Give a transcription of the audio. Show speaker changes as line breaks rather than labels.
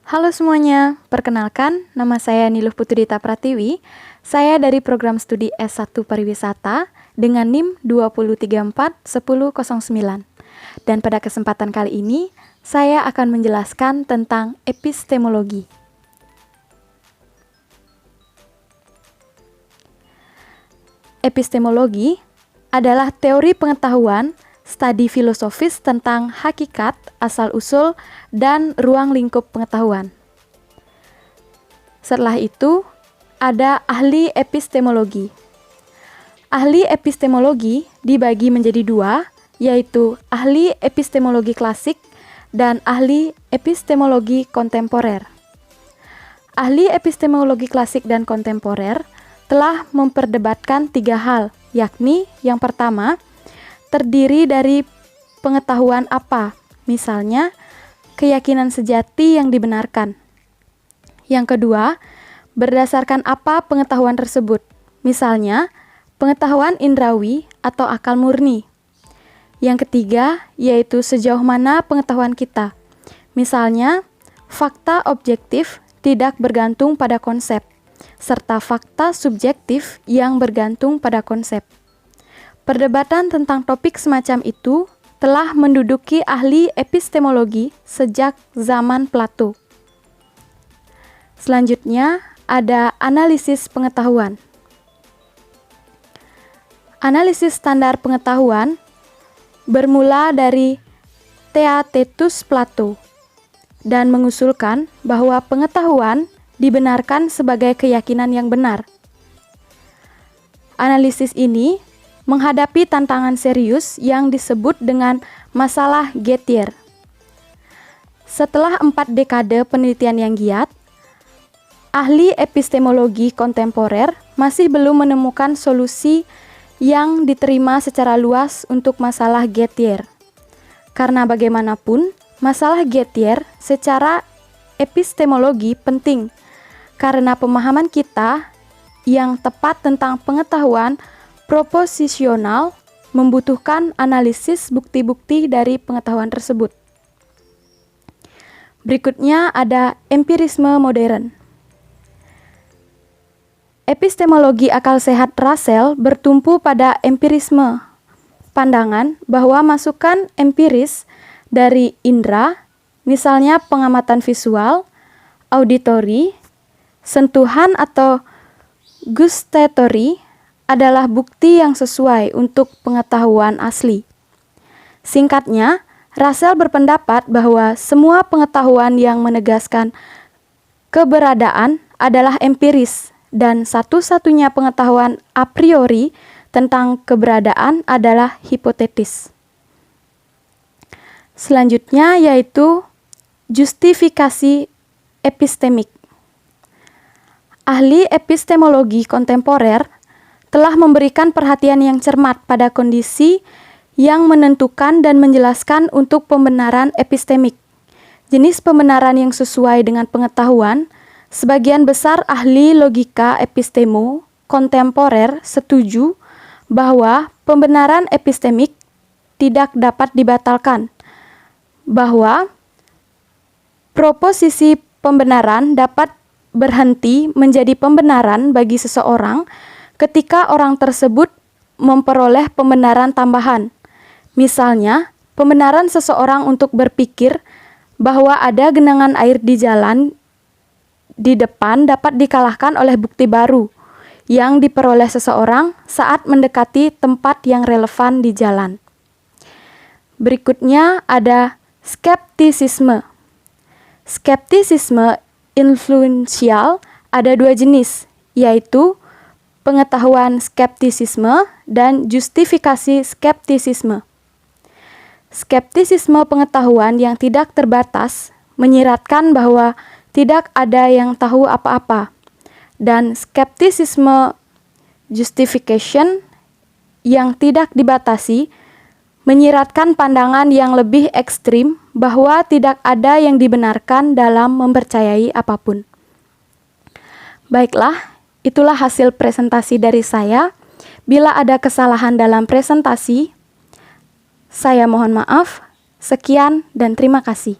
Halo semuanya, perkenalkan nama saya Niluh Putudita Pratiwi. Saya dari program studi S1 Pariwisata dengan NIM 2034109. Dan pada kesempatan kali ini, saya akan menjelaskan tentang epistemologi. Epistemologi adalah teori pengetahuan studi filosofis tentang hakikat, asal-usul, dan ruang lingkup pengetahuan. Setelah itu, ada ahli epistemologi. Ahli epistemologi dibagi menjadi dua, yaitu ahli epistemologi klasik dan ahli epistemologi kontemporer. Ahli epistemologi klasik dan kontemporer telah memperdebatkan tiga hal, yakni yang pertama, terdiri dari pengetahuan apa, misalnya keyakinan sejati yang dibenarkan. Yang kedua, berdasarkan apa pengetahuan tersebut, misalnya pengetahuan indrawi atau akal murni. Yang ketiga, yaitu sejauh mana pengetahuan kita, misalnya fakta objektif tidak bergantung pada konsep, serta fakta subjektif yang bergantung pada konsep. Perdebatan tentang topik semacam itu telah menduduki ahli epistemologi sejak zaman Plato. Selanjutnya, ada analisis pengetahuan. Analisis standar pengetahuan bermula dari Theaetetus Plato dan mengusulkan bahwa pengetahuan dibenarkan sebagai keyakinan yang benar. Analisis ini menghadapi tantangan serius yang disebut dengan masalah Gettier. Setelah 4 dekade penelitian yang giat, ahli epistemologi kontemporer masih belum menemukan solusi yang diterima secara luas untuk masalah Gettier. Karena bagaimanapun, masalah Gettier secara epistemologi penting, karena pemahaman kita yang tepat tentang pengetahuan proposisional membutuhkan analisis bukti-bukti dari pengetahuan tersebut. Berikutnya ada empirisme modern. Epistemologi akal sehat Russell bertumpu pada empirisme, pandangan bahwa masukan empiris dari indera, misalnya pengamatan visual, auditori, sentuhan atau gustatory, adalah bukti yang sesuai untuk pengetahuan asli. Singkatnya, Russell berpendapat bahwa semua pengetahuan yang menegaskan keberadaan adalah empiris, dan satu-satunya pengetahuan a priori tentang keberadaan adalah hipotetis. Selanjutnya yaitu justifikasi epistemik. Ahli epistemologi kontemporer telah memberikan perhatian yang cermat pada kondisi yang menentukan dan menjelaskan untuk pembenaran epistemik. Jenis pembenaran yang sesuai dengan pengetahuan, sebagian besar ahli logika epistemo kontemporer setuju bahwa pembenaran epistemik tidak dapat dibatalkan, bahwa proposisi pembenaran dapat berhenti menjadi pembenaran bagi seseorang ketika orang tersebut memperoleh pembenaran tambahan. Misalnya, pembenaran seseorang untuk berpikir bahwa ada genangan air di jalan di depan dapat dikalahkan oleh bukti baru yang diperoleh seseorang saat mendekati tempat yang relevan di jalan. Berikutnya ada skeptisisme. Skeptisisme influensial ada dua jenis, yaitu pengetahuan skeptisisme dan justifikasi skeptisisme. Skeptisisme pengetahuan yang tidak terbatas menyiratkan bahwa tidak ada yang tahu apa-apa, dan skeptisisme justification yang tidak dibatasi menyiratkan pandangan yang lebih ekstrim bahwa tidak ada yang dibenarkan dalam mempercayai apapun. Baiklah, itulah hasil presentasi dari saya. Bila ada kesalahan dalam presentasi, saya mohon maaf. Sekian dan terima kasih.